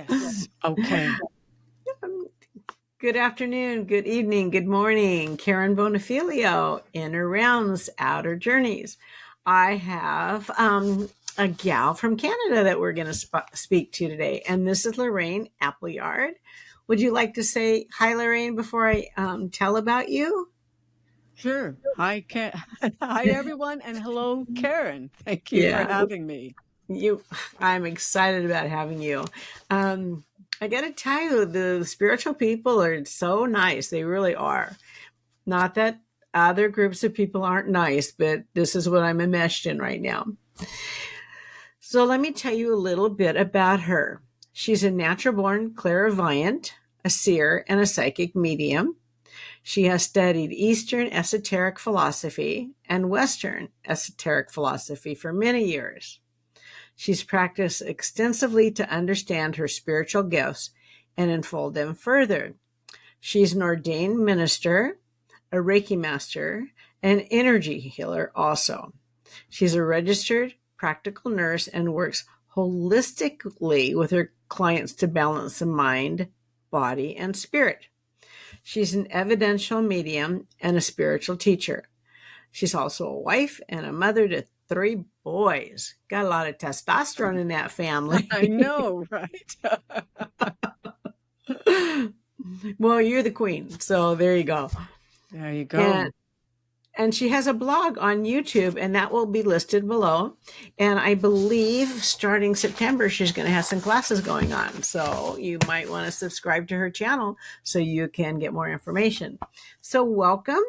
Yes. Okay. Good afternoon, good evening, good morning. Karen Bonifilio, Inner Realms, Outer Journeys. I have a gal from Canada that we're going to speak to today, and this is Lorraine Appleyard. Would you like to say hi, Lorraine, before I tell about you? Sure. Hi, Hi, everyone, and hello, Karen. Thank you for Yeah, having me. I'm excited about having you. I got to tell you, the spiritual people are so nice. They really are. Not that other groups of people aren't nice, but this is what I'm enmeshed in right now. So let me tell you a little bit about her. She's a natural born clairvoyant, a seer, and a psychic medium. She has studied Eastern esoteric philosophy and Western esoteric philosophy for many years. She's practiced extensively to understand her spiritual gifts and unfold them further. She's an ordained minister, a Reiki master, and an energy healer also. She's a registered practical nurse and works holistically with her clients to balance the mind, body, and spirit. She's an evidential medium and a spiritual teacher. She's also a wife and a mother to 3 boys. Got a lot of testosterone in that family. I know, right? Well, you're the queen, so there you go. There you And go. and she has a blog on YouTube, and that will be listed below. And I believe starting September, she's going to have some classes going on. So you might want to subscribe to her channel so you can get more information. So welcome.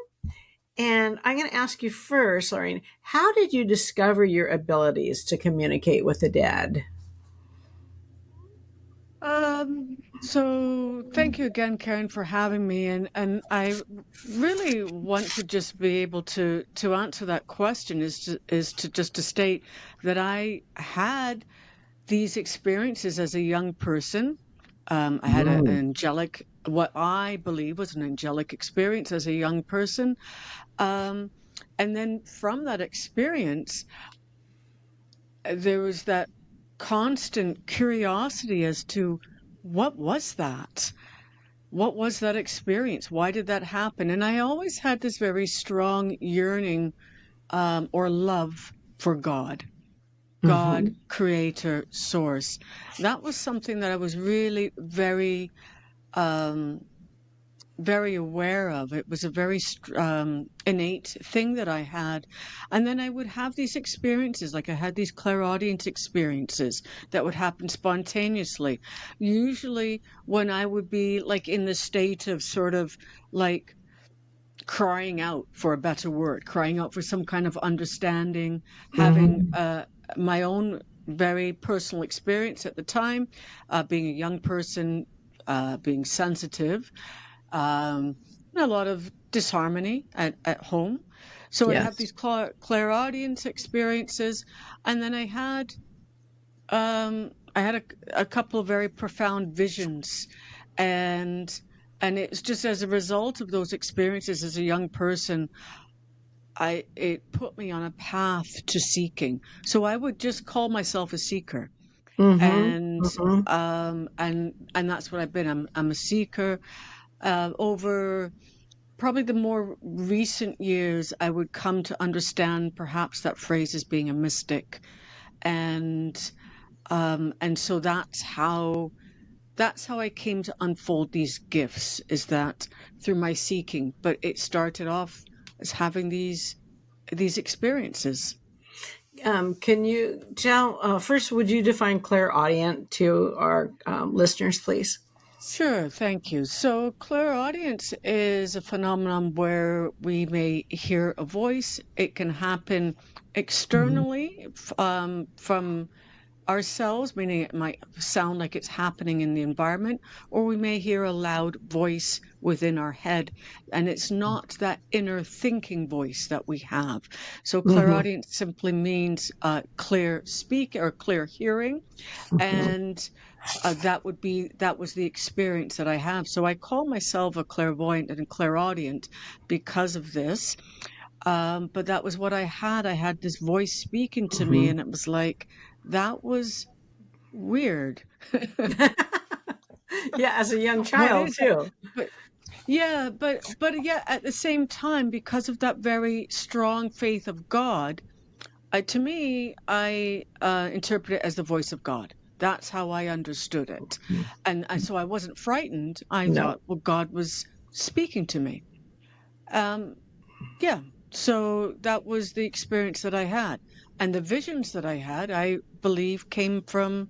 And I'm going to ask you first, Lorraine, how did you discover your abilities to communicate with the dead? So thank you again, Karen, for having me. And I really want to just be able to answer that question is to just to state that I had these experiences as a young person. I had an Mm. angelic, what I believe was an angelic experience as a young person. Um, and then from that experience, there was that constant curiosity as to what was that? What was that experience? Why did that happen? And I always had this very strong yearning or love for God. God, Mm-hmm. creator, source. That was something that I was really um, very aware of. It was a very innate thing that I had. And then I would have these experiences, like I had these clairaudient experiences that would happen spontaneously. Usually when I would be like in the state of sort of like crying out for a better word, crying out for some kind of understanding, having Mm-hmm. my own very personal experience at the time, being a young person, being sensitive, um, a lot of disharmony at home. So I'd have Yes. these clairaudience experiences, and then I had a couple of very profound visions, and it's just as a result of those experiences as a young person, it put me on a path to seeking. So I would just call myself a seeker, Mm-hmm. and Mm-hmm. that's what I've been. I'm a seeker over. Probably the more recent years, I would come to understand perhaps that phrase as being a mystic, and so that's how I came to unfold these gifts. Is that through my seeking? But it started off as having these experiences. Can you tell, first, would you define clairaudient to our listeners, please? Sure, thank you. So, clairaudience is a phenomenon where we may hear a voice. It can happen Mm-hmm. externally from ourselves, meaning it might sound like it's happening in the environment, or we may hear a loud voice within our head. And it's not that inner thinking voice that we have. So, Mm-hmm. clairaudience simply means clear speak or clear hearing. And that was the experience that I have. So I call myself a clairvoyant and a clairaudient because of this. But that was what I had. I had this voice speaking to me, Mm-hmm. and it was like that was weird. Yeah, as a young What child is it? too. But yeah, but yeah, at the same time, because of that very strong faith of God, to me, I interpret it as the voice of God. That's how I understood it. And so I wasn't frightened. I No. thought, well, God was speaking to me. Um, yeah. So that was the experience that I had. And the visions that I had, I believe, came from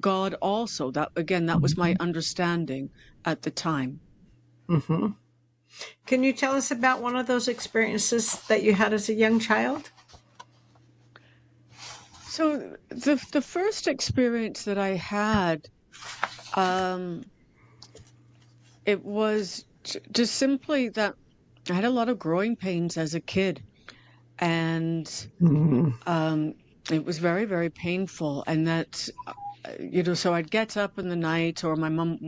God also. That, again, that was my understanding at the time. Hmm. Can you tell us about one of those experiences that you had as a young child? So the first experience that I had, um, it was just simply that I had a lot of growing pains as a kid, and Hmm. um, it was very, very painful. And that, so I'd get up in the night, or my mom,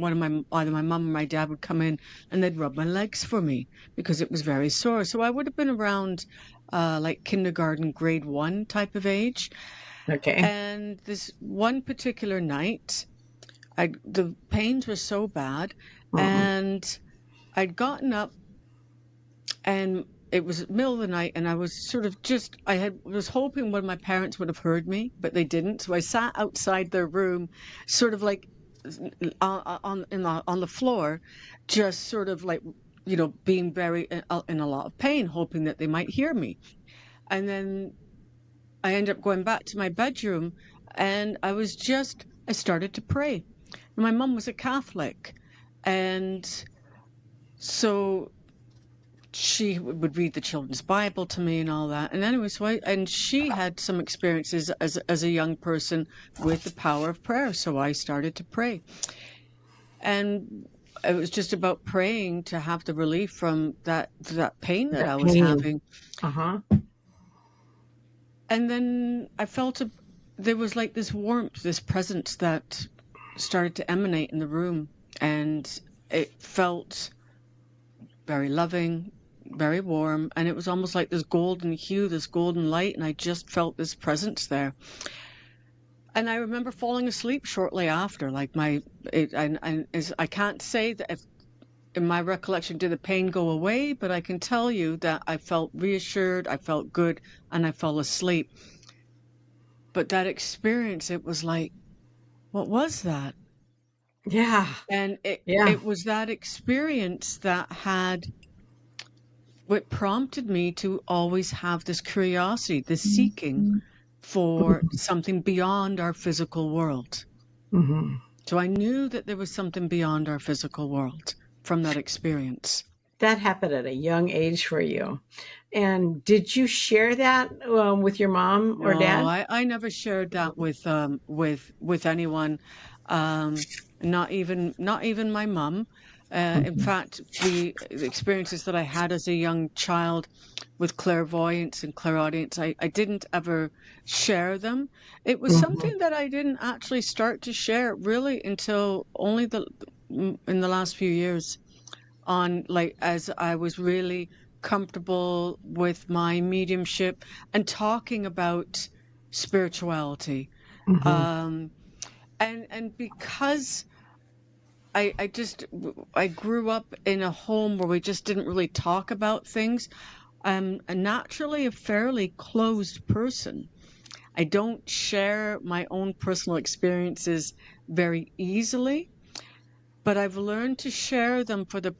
either my mom or my dad would come in and they'd rub my legs for me because it was very sore. So I would have been around like kindergarten, grade one type of age. Okay. And this one particular night, the pains were so bad, Mm. and I'd gotten up, and it was middle of the night, and I was sort of was hoping one of my parents would have heard me, but they didn't. So I sat outside their room, sort of like on the floor, just sort of like, being very in a lot of pain, hoping that they might hear me. And then I ended up going back to my bedroom, and I started to pray. My mom was a Catholic, and so she would read the children's Bible to me and all that. And anyway, and she had some experiences as a young person with the power of prayer. So I started to pray. And it was just about praying to have the relief from that pain that That I was pain. having. Uh-huh. And then there was like this warmth, this presence that started to emanate in the room. And it felt very loving, very warm, and it was almost like this golden hue, this golden light, and I just felt this presence there. And I remember falling asleep shortly after, like I can't say that if in my recollection did the pain go away, but I can tell you that I felt reassured, I felt good, and I fell asleep. But that experience, it was like, what was that? Yeah. And it Yeah. it was that experience that had what prompted me to always have this curiosity, this seeking for something beyond our physical world. Hmm. So I knew that there was something beyond our physical world from that experience. That happened at a young age for you. And did you share that with your mom or No, dad? I never shared that with anyone, um, not even my mum. In Hmm. fact, the experiences that I had as a young child with clairvoyance and clairaudience, I didn't ever share them. It was Hmm. something that I didn't actually start to share really until only in the last few years, on like as I was really comfortable with my mediumship and talking about spirituality. Hmm. Um, and because I grew up in a home where we just didn't really talk about things. I'm naturally a fairly closed person. I don't share my own personal experiences very easily, but I've learned to share them for a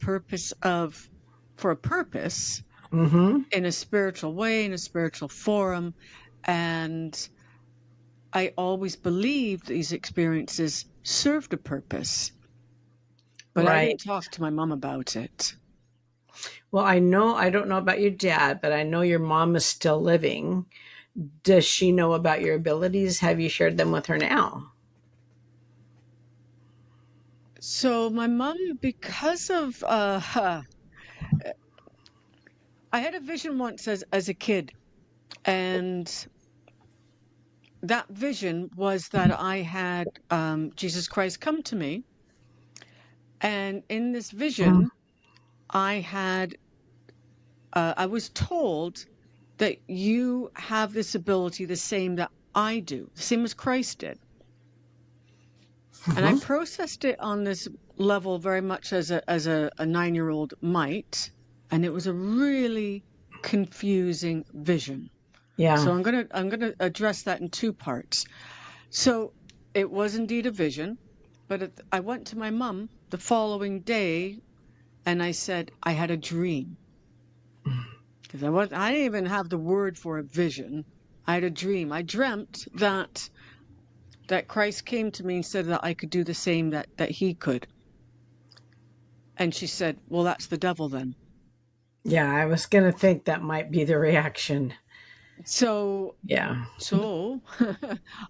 purpose, Hmm. in a spiritual way, in a spiritual forum. And I always believed these experiences served a purpose, but I didn't Right. talk to my mom about it. Well, I don't know about your dad, but I know your mom is still living. Does she know about your abilities? Have you shared them with her now? So my mom, because of I had a vision once as a kid, and that vision was that I had Jesus Christ come to me, and in this Mm. vision, I was told that you have this ability the same that I do, the same as Christ did. And I Mm-hmm. processed it on this level very much as a 9-year-old might, and it was a really confusing vision. Yeah. So I'm gonna address that in two parts. So it was indeed a vision, but I went to my mum the following day and I said I had a dream, because I didn't even have the word for a vision. I had a dream. I dreamt that Christ came to me and said that I could do the same that he could. And she said, "Well, that's the devil then." Yeah, I was going to think that might be the reaction. So Yeah. so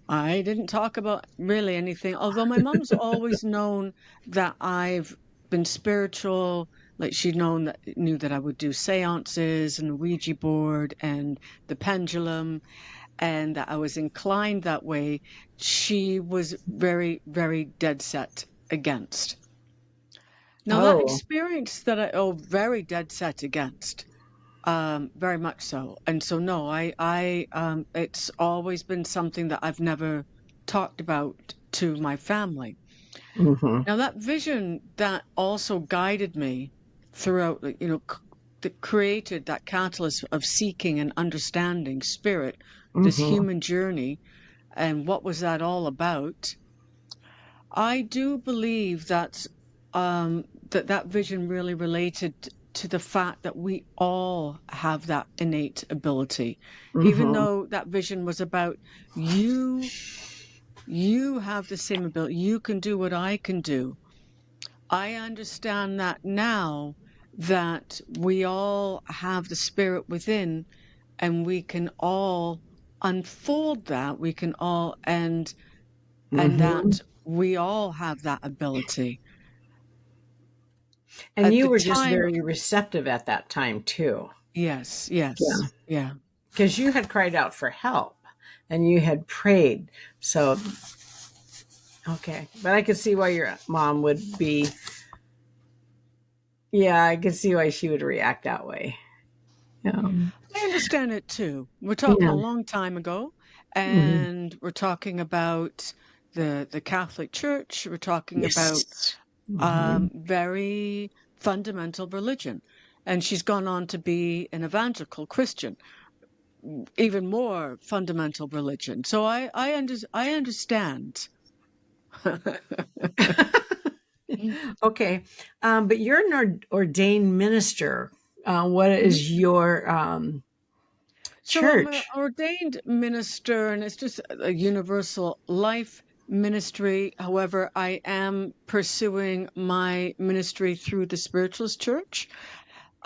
I didn't talk about really anything, although my mom's always known that I've been spiritual. Like she knew that I would do seances and the Ouija board and the pendulum, and that I was inclined that way. She was very, very dead set against. Now that Oh. experience very dead set against. Very much so. And so no, it's always been something that I've never talked about to my family. Mm-hmm. Now that vision that also guided me throughout, like, that created that catalyst of seeking and understanding spirit, this Mm-hmm. human journey, and what was that all about? I do believe that vision really related to the fact that we all have that innate ability. Even Mm-hmm. though that vision was about you, you have the same ability. You can do what I can do. I understand that now, that we all have the spirit within and we can all unfold that. We can all and Mm-hmm. that we all have that ability. And At you the were just time, very receptive at that time, too. yes, Yeah. yes, yeah. Because you had cried out for help and you had prayed. So, okay. But I could see why your mom would be, yeah, I could see why she would react that way. Yeah. I understand it too. We're talking a Yeah. long time ago, Mm-hmm. and we're talking about the Catholic Church. We're talking about Yes. Mm-hmm. very fundamental religion. And she's gone on to be an evangelical Christian, even more fundamental religion. So I understand. Okay. But you're an ordained minister. What Mhm. is your So I'm an church? ordained minister, and it's just a universal life ministry. However, I am pursuing my ministry through the Spiritualist Church,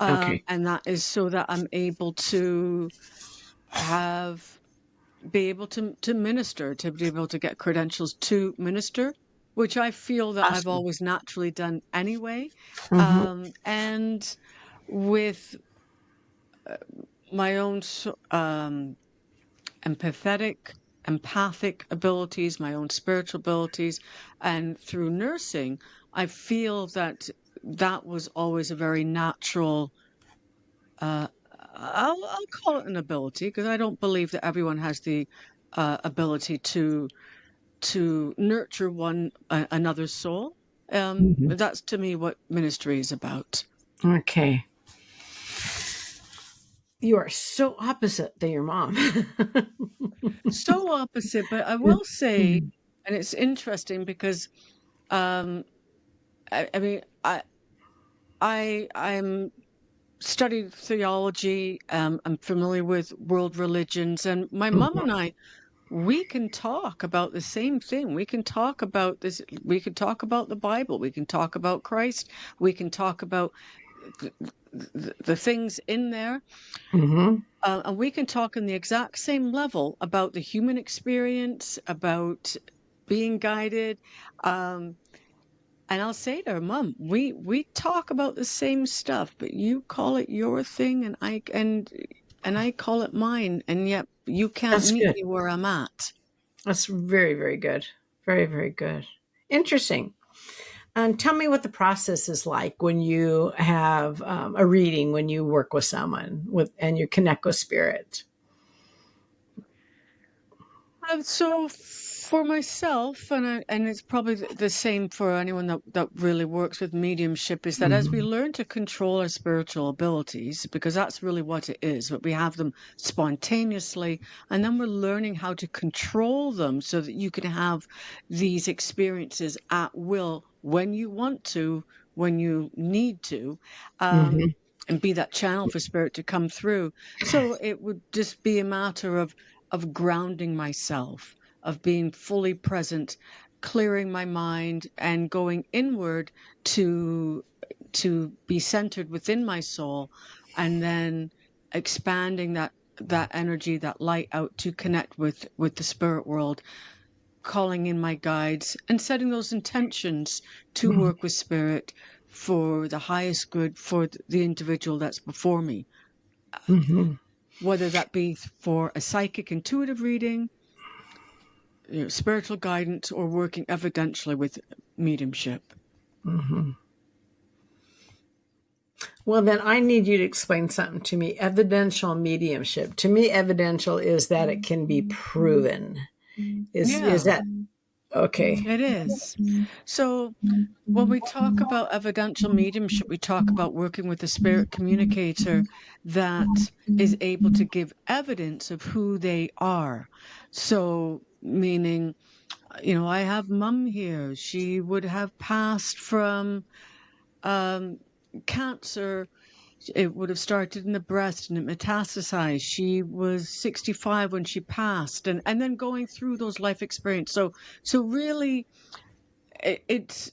Okay. and that is so that I'm able to have be able to minister, to be able to get credentials to minister, which I feel that I've Awesome. always naturally done anyway. Mm-hmm. And with my own empathetic, empathic abilities, my own spiritual abilities, and through nursing, I feel that that was always a very natural. Uh, I'll call it an ability, because I don't believe that everyone has the ability to nurture another's soul. Mm-hmm. That's to me what ministry is about. Okay. You are so opposite than your mom. So opposite, but I will say, and it's interesting because um, I mean, I'm studied theology. I'm familiar with world religions, and my mom and Mhm. I, we can talk about the same thing. We can talk about this. We can talk about the Bible. We can talk about Christ. We can talk about the, the things in there, Mhm. and we can talk on the exact same level about the human experience, about being guided. Um, And I'll say to her, "Mom, we talk about the same stuff, but you call it your thing, and I call it mine, and yet you can't That's meet good. me where I'm at." That's very, very good. Very, very good. Interesting. And tell me what the process is like when you have a reading, when you work with someone with and you connect with spirit. And so For myself, and it's probably the same for anyone that really works with mediumship, is that as we Mm-hmm. learn to control our spiritual abilities, because that's really what it is, but we have them spontaneously, and then we're learning how to control them so that you can have these experiences at will when you want to, when you need to, Mm-hmm. and be that channel for spirit to come through. So it would just be a matter of grounding myself, of being fully present, clearing my mind and going inward to be centered within my soul, and then expanding that energy, that light out to connect with the spirit world, calling in my guides and setting those intentions to work with spirit for the highest good for the individual that's before me, Mm-hmm. whether that be for a psychic intuitive reading, spiritual guidance, or working evidentially with mediumship. Mm-hmm. Well, then I need you to explain something to me. Evidential mediumship. To me, evidential is that it can be proven. Is Yeah, that okay? it is. So when we talk about evidential mediumship, we talk about working with a spirit communicator that is able to give evidence of who they are. So, meaning, I have mum here. She would have passed from um, cancer. It would have started in the breast and it metastasized. She was 65 when she passed, and then going through those life experiences. So really, it's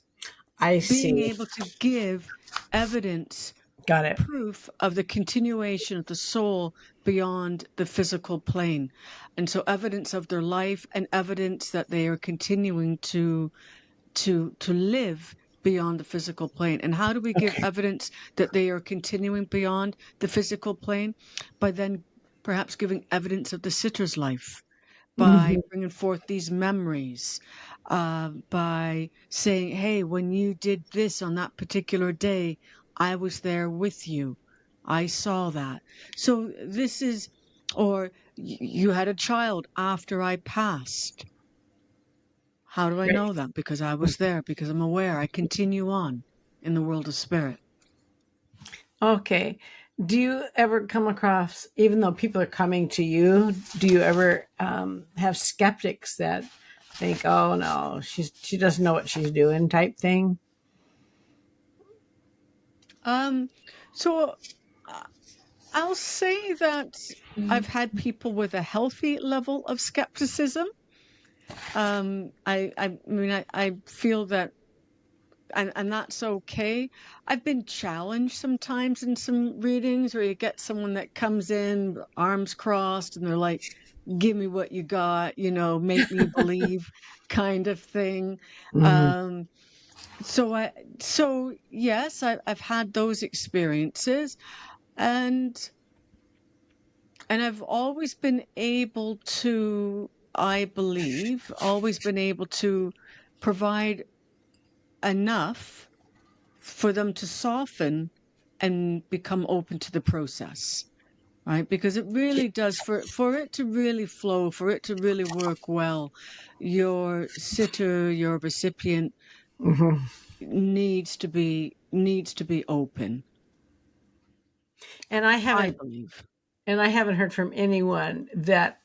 I being see. able to give evidence, Got it. proof of the continuation of the soul beyond the physical plane. And so evidence of their life and evidence that they are continuing to live beyond the physical plane. And how do we give Okay. evidence that they are continuing beyond the physical plane? By then perhaps giving evidence of the sitter's life, by Mm-hmm. bringing forth these memories, by saying, hey, when you did this on that particular day, I was there with you. I saw that. So this is, or you had a child after I passed. How do I Right. know that? Because I was there, because I'm aware. I continue on in the world of spirit. Okay. Do you ever come across, even though people are coming to you, do you ever have skeptics that think, "Oh no, she doesn't know what she's doing," type thing? Um, so uh, I'll say that I've had people with a healthy level of skepticism. I feel that, and that's okay. I've been challenged sometimes in some readings where you get someone that comes in, arms crossed, and they're like, give me what you got, make me believe kind of thing. Mm-hmm. Um, so yes, I've had those experiences, and I've always been able to, I believe, always been able to provide enough for them to soften and become open to the process, right? Because it really does, for it to really flow, for it to really work well, your sitter, your recipient Mm-hmm. needs to be open, And I I haven't believe. and I haven't heard from anyone that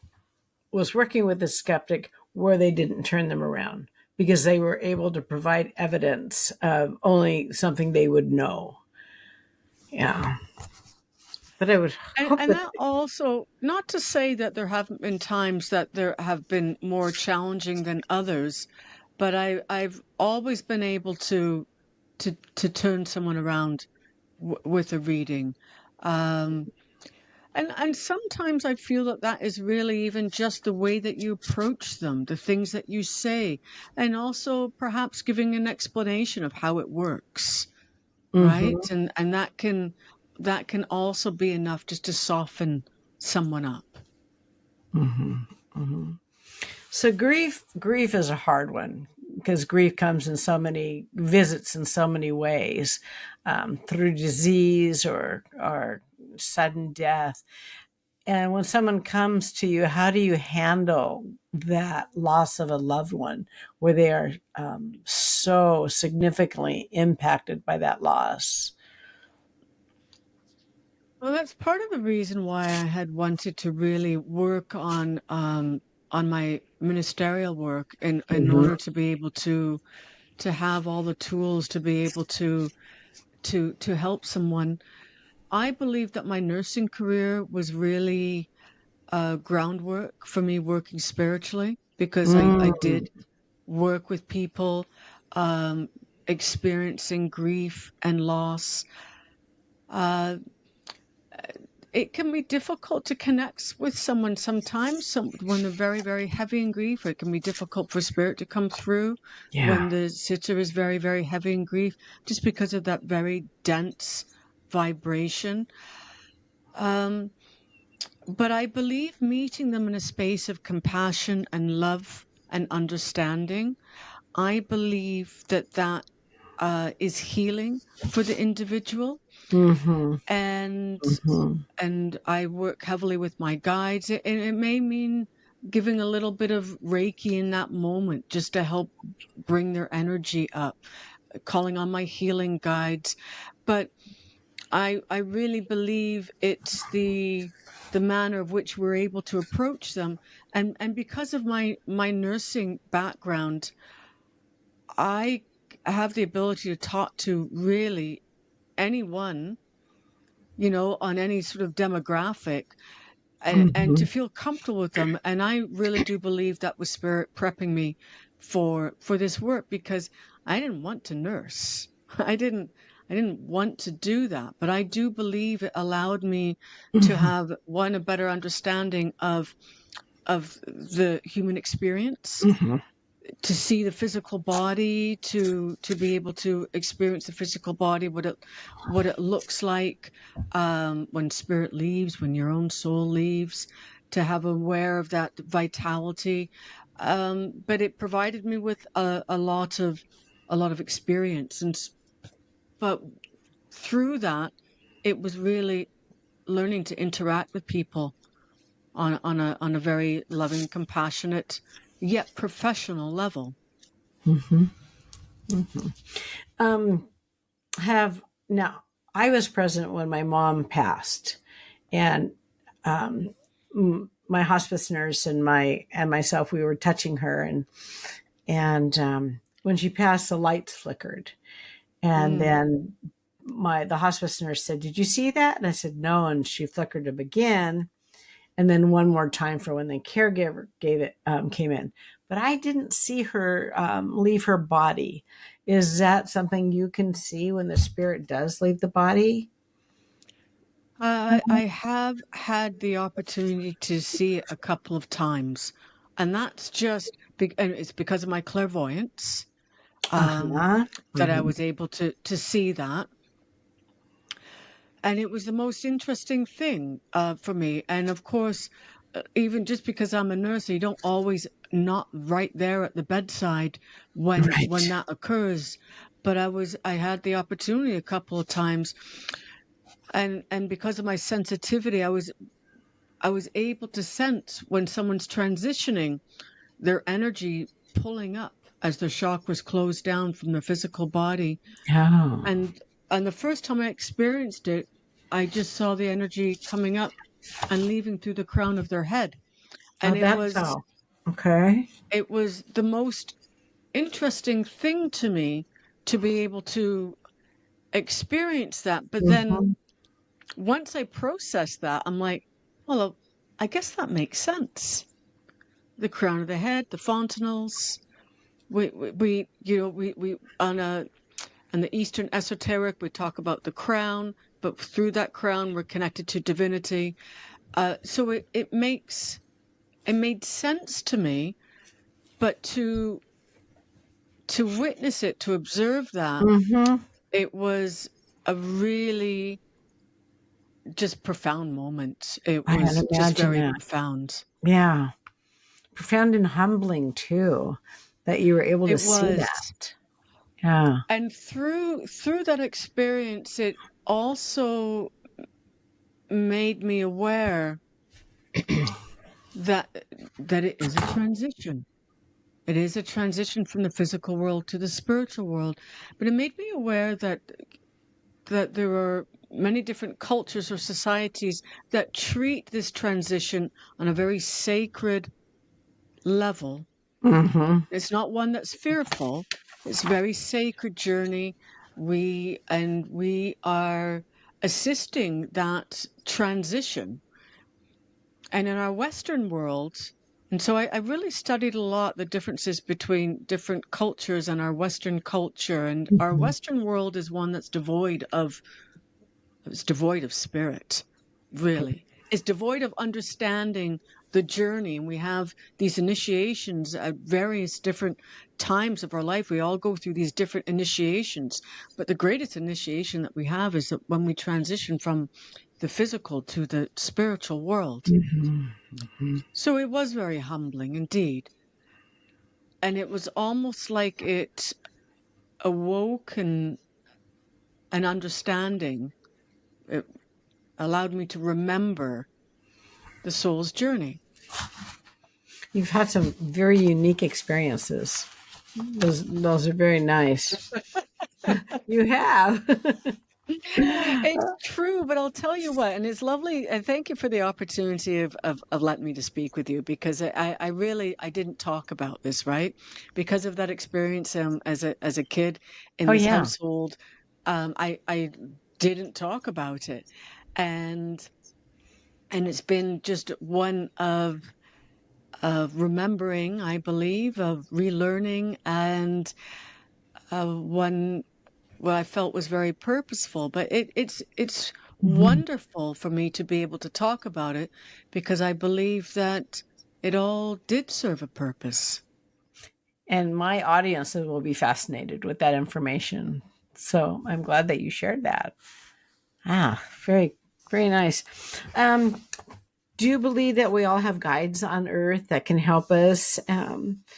was working with a skeptic where they didn't turn them around because they were able to provide evidence of only something they would know. Yeah. But I would And hope and that that also, not to say that there haven't been times that there have been more challenging than others, but I've always been able to turn someone around with a reading. Um, and sometimes I feel that that is really even just the way that you approach them, the things that you say, and also perhaps giving an explanation of how it works, right? hmm And that can also be enough just to soften someone up. hmm hmm So grief is a hard one because grief comes in so many visits in so many ways, through disease or sudden death. And when someone comes to you, how do you handle that loss of a loved one where they are so significantly impacted by that loss? Well, that's part of the reason why I had wanted to really work on my ministerial work in Mhm. order to be able to have all the tools to be able to help someone. I believe that my nursing career was really groundwork for me working spiritually because I Mm. did work with people um, experiencing grief and loss. Uh, it can be difficult to connect with someone sometimes. When they're very, very heavy in grief, it can be difficult for spirit to come through Yeah. when the sitter is very, very heavy in grief, just because of that very dense vibration. Um, but I believe meeting them in a space of compassion and love and understanding, I believe that is healing for the individual. Hmm. And Hmm. I work heavily with my guides. And it may mean giving a little bit of Reiki in that moment just to help bring their energy up, calling on my healing guides. But I really believe it's the manner of which we're able to approach them. And because of my nursing background, I have the ability to talk to really anyone, on any sort of demographic, and to Hmm. feel comfortable with them. And I really do believe that was spirit prepping me for this work, because I didn't want to nurse. I didn't want to do that, but I do believe it allowed me to Hmm. have a better understanding of the human experience, Hmm. to see the physical body, to be able to experience the physical body, what it looks like when spirit leaves, when your own soul leaves, to have aware of that vitality. But it provided me with a lot of experience, but through that, it was really learning to interact with people on a very loving, compassionate, yet professional level. Hmm. Um, have now I was present when my mom passed, and my hospice nurse and myself, we were touching her, and when she passed, the lights flickered, and Mm. then the hospice nurse said, "Did you see that?" And I said, "No," and she flickered them again, and then one more time for when the caregiver came in. But I didn't see her leave her body. Is that something you can see when the spirit does leave the body? I have had the opportunity to see it a couple of times, and that's and it's because of my clairvoyance, Uh um, huh. that I Hmm. was able to see that. And it was the most interesting thing for me. And of course, even just because I'm a nurse, you don't always not right there at the bedside when Right. that occurs. But I had the opportunity a couple of times, and because of my sensitivity, I was able to sense when someone's transitioning, their energy pulling up as their chakras close down from their physical body. Oh. And the first time I experienced it, I just saw the energy coming up and leaving through the crown of their head. Oh, And it that's was so. Okay. it was the most interesting thing to me to be able to experience that. But then Hmm. once I processed that, I'm like, well, I guess that makes sense. The crown of the head, the fontanelles. We on the Eastern esoteric, we talk about the crown, but through that crown, we're connected to divinity. So it made sense to me, but to witness it, to observe that, Hmm. it was a really just profound moment. It I can was just imagine very that. profound. Yeah. Profound and humbling too, that you were able to It see was. that. Yeah. And through that experience, it also made me aware. that it is a transition. It is a transition from the physical world to the spiritual world. But it made me aware that there are many different cultures or societies that treat this transition on a very sacred level. Mm-hmm. It's not one that's fearful. It's a very sacred journey. We are assisting that transition. And in our Western world, and so I really studied a lot the differences between different cultures and our Western culture. And our Mm-hmm. Western world is one that's devoid of spirit, really. It's devoid of understanding the journey. And we have these initiations at various different times of our life. We all go through these different initiations. But the greatest initiation that we have is that when we transition from the physical to the spiritual world. Mm-hmm. So it was very humbling indeed. And it was almost like it awoke an understanding. It allowed me to remember the soul's journey. You've had some very unique experiences. Those are very nice. You have. It's true, but I'll tell you what, and it's lovely, and thank you for the opportunity of letting me to speak with you, because I really I didn't talk about this, right? Because of that experience as a kid in Oh this yeah. household, I didn't talk about it. And it's been just one of remembering, I believe, of relearning, and one what I felt was very purposeful. But it's Mm-hmm. wonderful for me to be able to talk about it, because I believe that it all did serve a purpose. And my audience will be fascinated with that information. So I'm glad that you shared that. Ah, very, very nice. Um, do you believe that we all have guides on Earth that can help us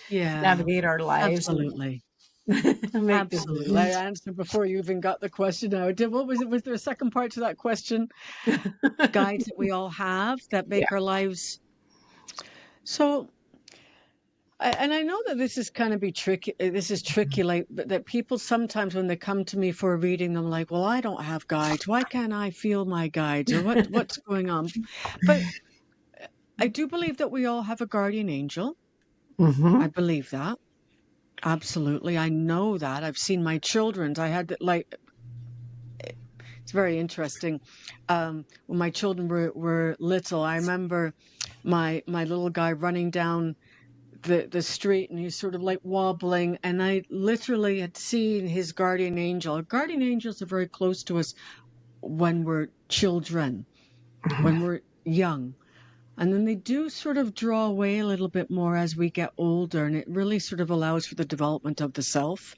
Yeah, navigate our lives and absolutely. make Absolutely. I decisions? answered before you even got the question out. What was it? Was there a second part to that question? Guides that we all have that Yeah. make our lives so. And I know that this is kind of be tricky. This is tricky, like, but that people sometimes when they come to me for a reading, they're like, "Well, I don't have guides. Why can't I feel my guides? Or what's going on?" But I do believe that we all have a guardian angel. I Mm-hmm. believe that absolutely. I know that. I've seen my children's. I had like it's very interesting. When my children were little, I remember my little guy running down the street, and he's sort of like wobbling, and I literally had seen his guardian angel. Guardian angels are very close to us when we're children, when we're young, and then they do sort of draw away a little bit more as we get older, and it really sort of allows for the development of the self,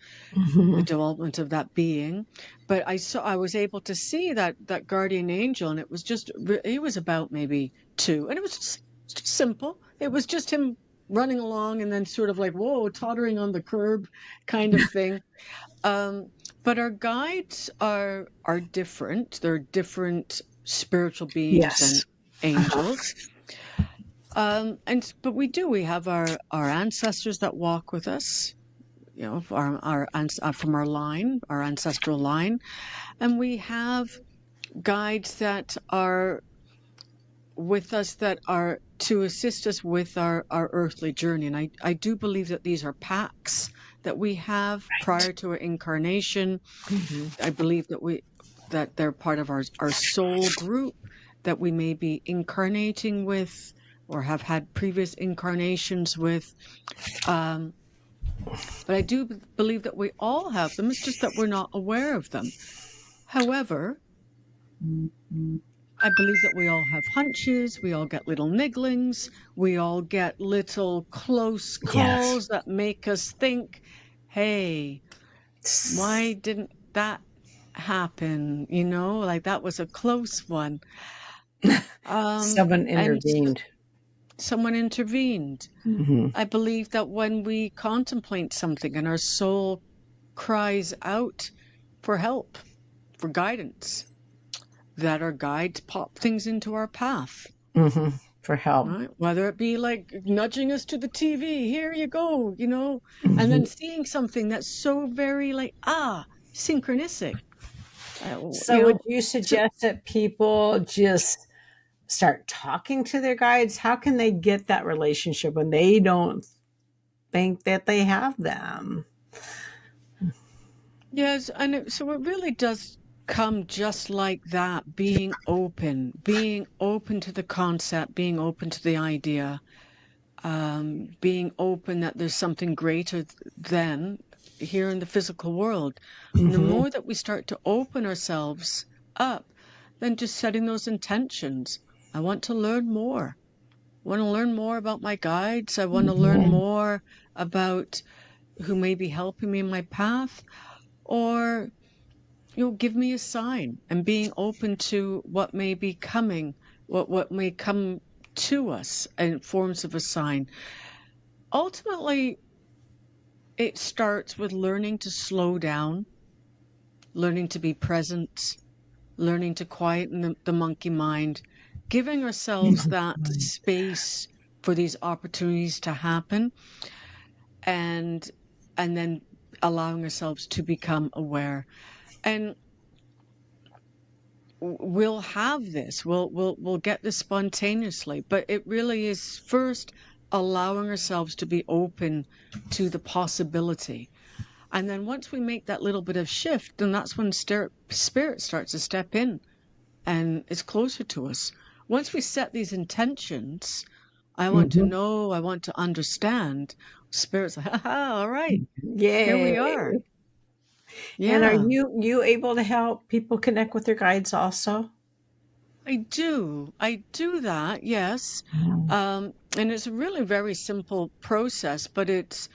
the Mm-hmm. development of that being. But I was able to see that guardian angel, and it was just he was about maybe 2, and it was just simple. It was just him running along, and then sort of like, whoa, tottering on the curb kind of thing. um but our guides are different. They're different spiritual beings than Yes. Uh-huh. angels. But we have our ancestors that walk with us, from our line, our ancestral line, and we have guides that are with us, that are to assist us with our earthly journey. And I do believe that these are pacts that we have Right. prior to our incarnation. Mm-hmm. I believe that they're part of our soul group that we may be incarnating with, or have had previous incarnations with. Um, but I do believe that we all have them. It's just that we're not aware of them. However, I believe that we all have hunches, we all get little nigglings, we all get little close Yes. calls that make us think, hey, why didn't that happen? Like that was a close one. Someone And intervened. someone intervened. Mm-hmm. I believe that when we contemplate something and our soul cries out for help, for guidance, that our guides pop things into our path. Mm-hmm. for help. right? Whether it be like nudging us to the TV, here you go, and then Mhm. seeing something that's so very like, synchronistic. Uh, So, you would know, you so suggest that people just start talking to their guides? How can they get that relationship when they don't think that they have them? yes, and so it really does come just like that, being open to the concept, being open to the idea, being open that there's something greater than here in the physical world. And the Hmm. more that we start to open ourselves up, then just setting those intentions. I want to learn more. I want to learn more about my guides. I want to learn Hmm. more about who may be helping me in my path, or give me a sign, and being open to what may be coming, what may come to us in forms of a sign. Ultimately, it starts with learning to slow down, learning to be present, learning to quieten the monkey mind, giving ourselves that space for these opportunities to happen, and then allowing ourselves to become aware. And we'll have this, we'll get this spontaneously, but it really is first allowing ourselves to be open to the possibility. And then once we make that little bit of shift, then that's when spirit starts to step in and is closer to us. Once we set these intentions, I want to Hmm. know, I want to understand, spirit's like, all right, here we Yay. are. And are Yeah, you able to help people connect with their guides also? I do. I do that, yes. Mm. And it's a really very simple process, but it's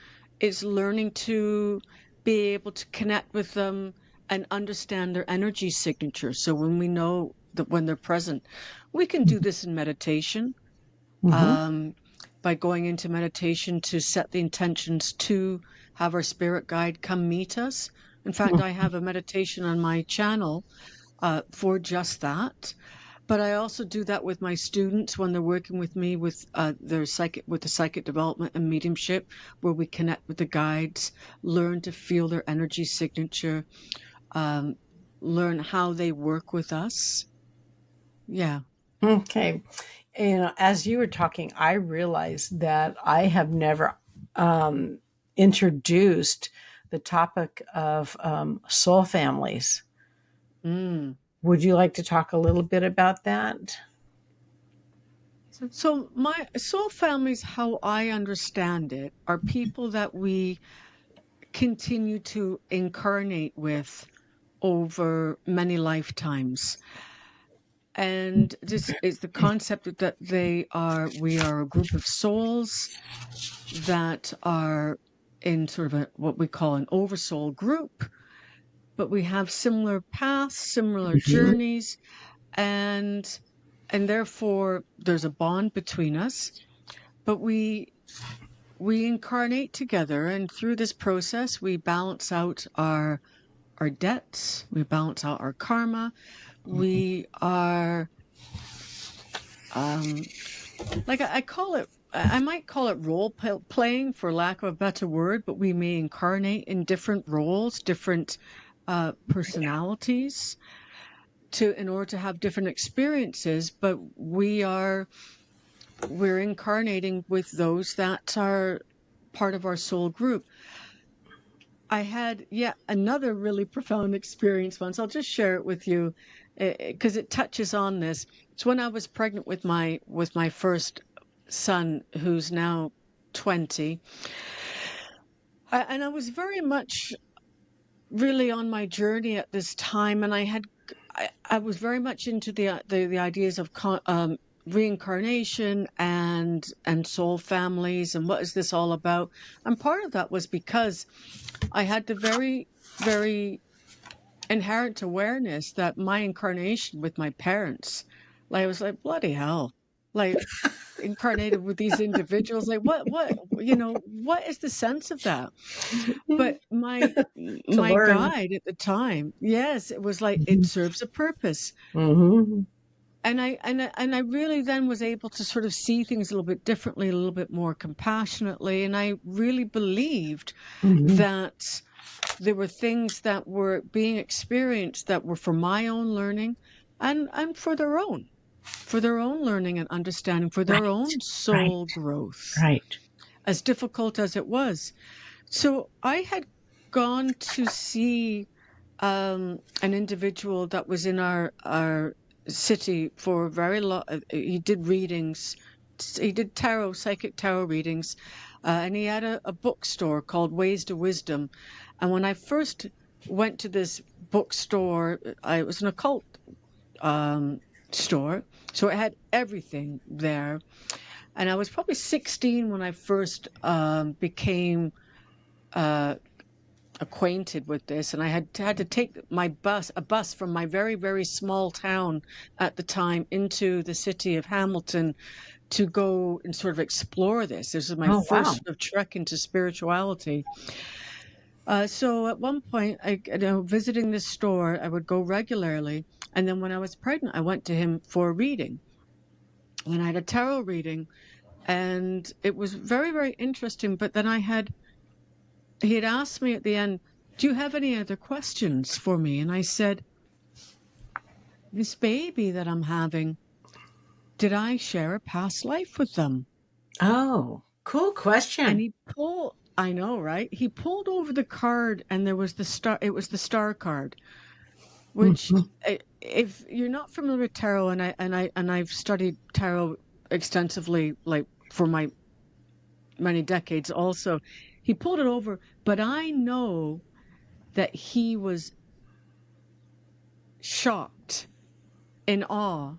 learning to be able to connect with them and understand their energy signature. So when we know that when they're present, we can do this in meditation, Hmm. um, by going into meditation to set the intentions to have our spirit guide come meet us. In fact, I have a meditation on my channel for just that. But I also do that with my students when they're working with me with their with the psychic development and mediumship, where we connect with the guides, learn to feel their energy signature, um, learn how they work with us. Yeah. Okay. As you were talking, I realized that I have never um, introduced the topic of soul families. Mm. Would you like to talk a little bit about that? So my soul families, how I understand it, are people that we continue to incarnate with over many lifetimes. And this is the concept that we are a group of souls that are in sort of what we call an oversoul group, but we have similar paths, similar Mhm. journeys, and therefore there's a bond between us. But we incarnate together, and through this process, we balance out our debts, we balance out our karma, we are um like I call it, I might call it playing for lack of a better word, but we may incarnate in different roles, different personalities to in order to have different experiences, but we're incarnating with those that are part of our soul group. I had yet another really profound experience once. I'll just share it with you because it touches on this. It's when I was pregnant with my first son, who's now 20. And I was very much really on my journey at this time, and I was very much into the ideas of reincarnation and soul families and what is this all about. And part of that was because I had the very inherent awareness that my incarnation with my parents, like I was like, bloody hell, like incarnated with these individuals, like what is the sense of that? But To my learn. guide at the time, yes, it was like it serves a purpose. Hmm. And I really then was able to sort of see things a little bit differently, a little bit more compassionately, and I really believed Mhm. that there were things that were being experienced that were for my own learning and for their own learning and understanding, for their Right. own soul Right. growth, Right. as difficult as it was. So I had gone to see an individual that was in our city for a very long. He did readings. He did psychic tarot readings, and he had a bookstore called Ways to Wisdom. And when I first went to this bookstore, it was an occult um, store, so it had everything there. And I was probably 16 when I first became uh, acquainted with this, and I had to take a bus from my very, very small town at the time into the city of Hamilton to go and sort of explore this. This is my Oh, first wow. sort of trek into spirituality. So at one point, visiting this store, I would go regularly, and then when I was pregnant, I went to him for a reading, and I had a tarot reading, and it was very, very interesting. But then he had asked me at the end, "Do you have any other questions for me?" And I said, "This baby that I'm having, did I share a past life with them?" Oh, cool And question. I know, right? He pulled over the card and there was it was the star card, which Mhm. if you're not familiar with tarot, and I've studied tarot extensively, like for my many decades also, he pulled it over, but I know that he was shocked, in awe,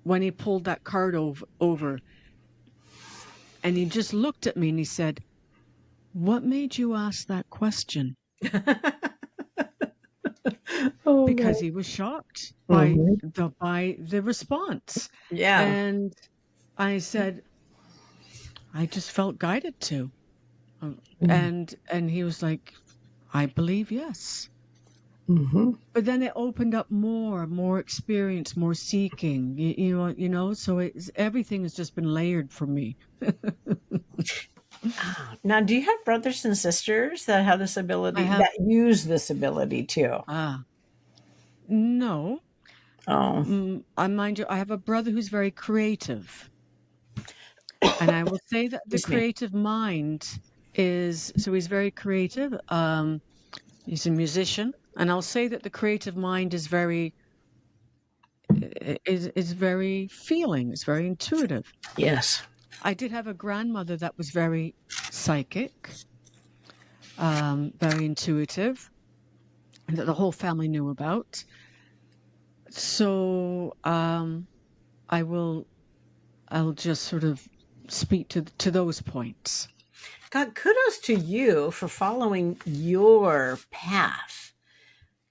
when he pulled that card over, and he just looked at me and he said, "What made you ask that question?" Oh, Because God. he was shocked Mhm. by the response. Yeah. And I said, "I just felt guided to." Mm. And he was like, "I believe yes." Mhm. But then it opened up more experience, more seeking. So everything has just been layered for me. Ah, now, do you have brothers and sisters that have this I ability, have that use this ability too? ah no. Oh. I mind you, I have a brother who's very creative. And I will say that the Excuse me. creative mind he's very creative. He's a musician. And I'll say that the creative mind is very feeling, it's very intuitive. Yes. I did have a grandmother that was very psychic, very intuitive, and that the whole family knew about. So I'll just sort of speak to those points. God, kudos to you for following your path,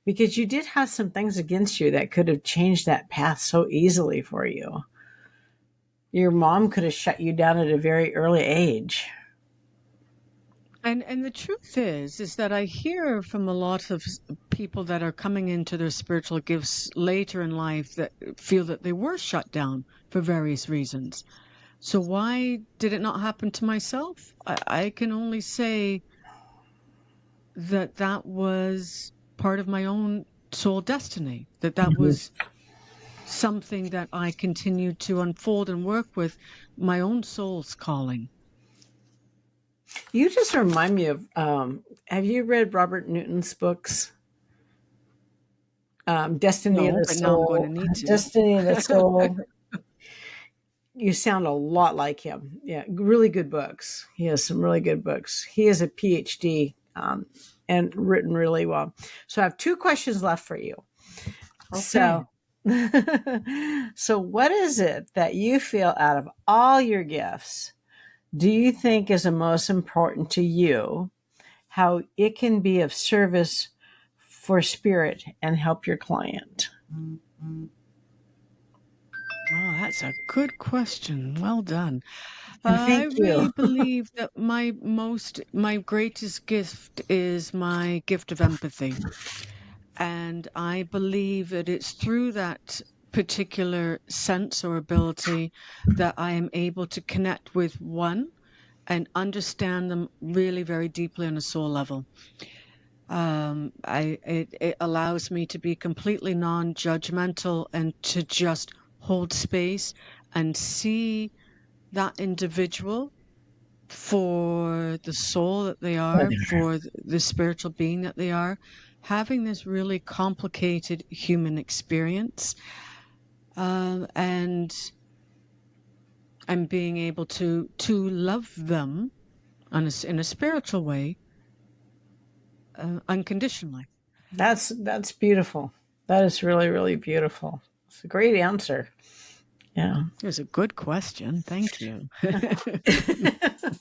because you did have some things against you that could have changed that path so easily for you. Your mom could have shut you down at a very early age. And the truth is that I hear from a lot of people that are coming into their spiritual gifts later in life that feel that they were shut down for various reasons. So why did it not happen to myself? I can only say that that was part of my own soul destiny, that Mhm. was something that I continued to unfold and work with, my own soul's calling. You just remind me of, have you read Robert Newton's books? Destiny of No, the but now I'm going to Soul. need to. Destiny of the Soul. You sound a lot like him. Yeah, really good books. He has some really good books. He has a PhD, and written really well. So I have two questions left for you. Okay. So, so what is it that you feel out of all your gifts do you think is the most important to you? How it can be of service for spirit and help your client? Wow, that's a good question. Well done. And I thank really you. believe that my greatest gift is my gift of empathy. And I believe that it's through that particular sense or ability that I am able to connect with one and understand them really very deeply on a soul level. It allows me to be completely non-judgmental and to just hold space and see that individual for the soul that they are, for the spiritual being that they are, having this really complicated human experience, and being able to love them in a spiritual way, unconditionally. That's beautiful. That is really, really beautiful. It's a great answer. Yeah. It was a good question. Thank you.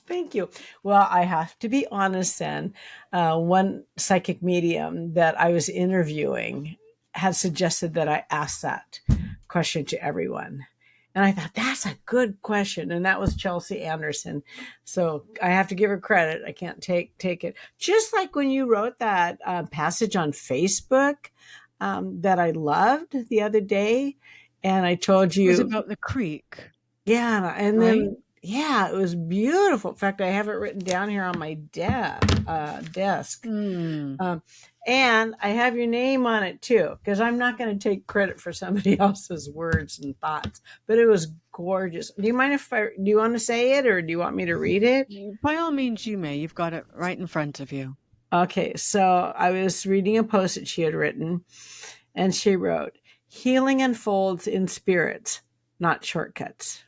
Thank you. Well, I have to be honest then. One psychic medium that I was interviewing had suggested that I ask that question to everyone. And I thought, that's a good question. And that was Chelsea Anderson. So I have to give her credit. I can't take it. Just like when you wrote that passage on Facebook that I loved the other day. And I told It was you, about the creek, yeah. And right? then, yeah, it was beautiful. In fact, I have it written down here on my desk. Hmm. And I have your name on it too, because I'm not going to take credit for somebody else's words and thoughts. But it was gorgeous. Do you mind do you want to say it, or do you want me to read it? By all means, you may. You've got it right in front of you. Okay, so I was reading a post that she had written, and she wrote, "Healing unfolds in spirits, not shortcuts.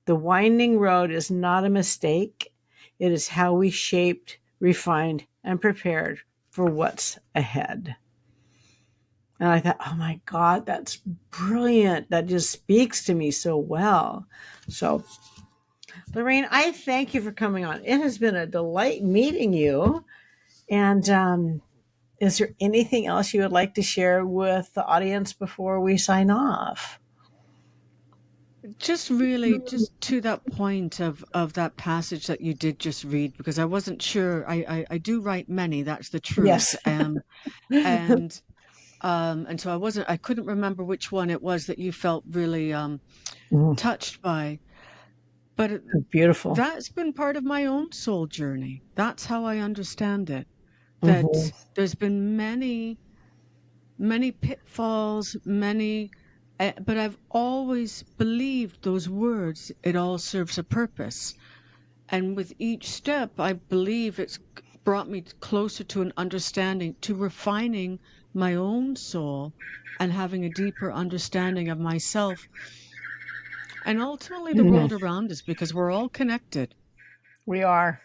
The winding road is not a mistake. It is how we shaped, refined, and prepared for what's ahead." And I thought, oh my God, that's brilliant. That just speaks to me so well. So, Lorraine, I thank you for coming on. It has been a delight meeting you. And is there anything else you would like to share with the audience before we sign off? Just really, just to that point of that passage that you did just read, because I wasn't sure. I do write many, that's the truth. Yes. And so I couldn't remember which one it was that you felt really touched by. But Beautiful. that's been part of my own soul journey. That's how I understand it. Mm-hmm. That there's been many, many pitfalls, but I've always believed those words, it all serves a purpose. And with each step, I believe it's brought me closer to an understanding, to refining my own soul and having a deeper understanding of myself and ultimately the Mm-hmm. world around us, because we're all connected. We are.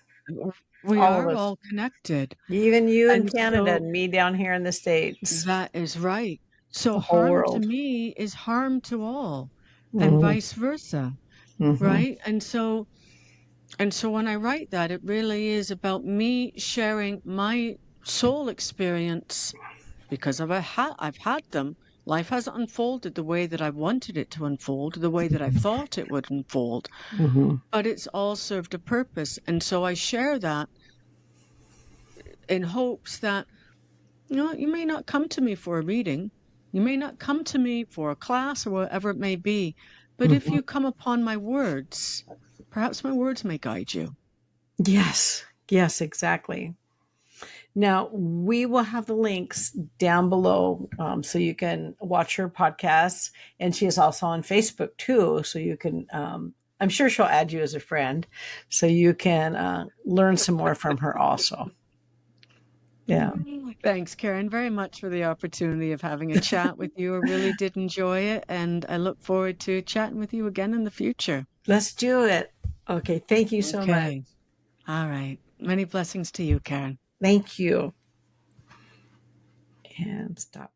We All of are us. all connected. Even you in And Canada so and me down here in the States. that is right. So The whole harm to world. me is harm to all, and Mm-hmm. vice versa, Mm-hmm. right? And so when I write that, it really is about me sharing my soul experience because I've had them. Life hasn't unfolded the way that I wanted it to unfold, the way that I thought it would unfold, Mm-hmm. but it's all served a purpose. And so I share that in hopes that, you may not come to me for a reading. You may not come to me for a class or whatever it may be. But if Mm-hmm. you come upon my words, perhaps my words may guide you. Yes. Yes, exactly. Now, we will have the links down below so you can watch her podcasts. And she is also on Facebook too. So you can, I'm sure she'll add you as a friend so you can learn some more from her also. Yeah. Thanks, Karen, very much for the opportunity of having a chat with you. I really did enjoy it, and I look forward to chatting with you again in the future. Let's do it. Okay. Thank you so much. Okay. All right. Many blessings to you, Karen. Thank you. And stop.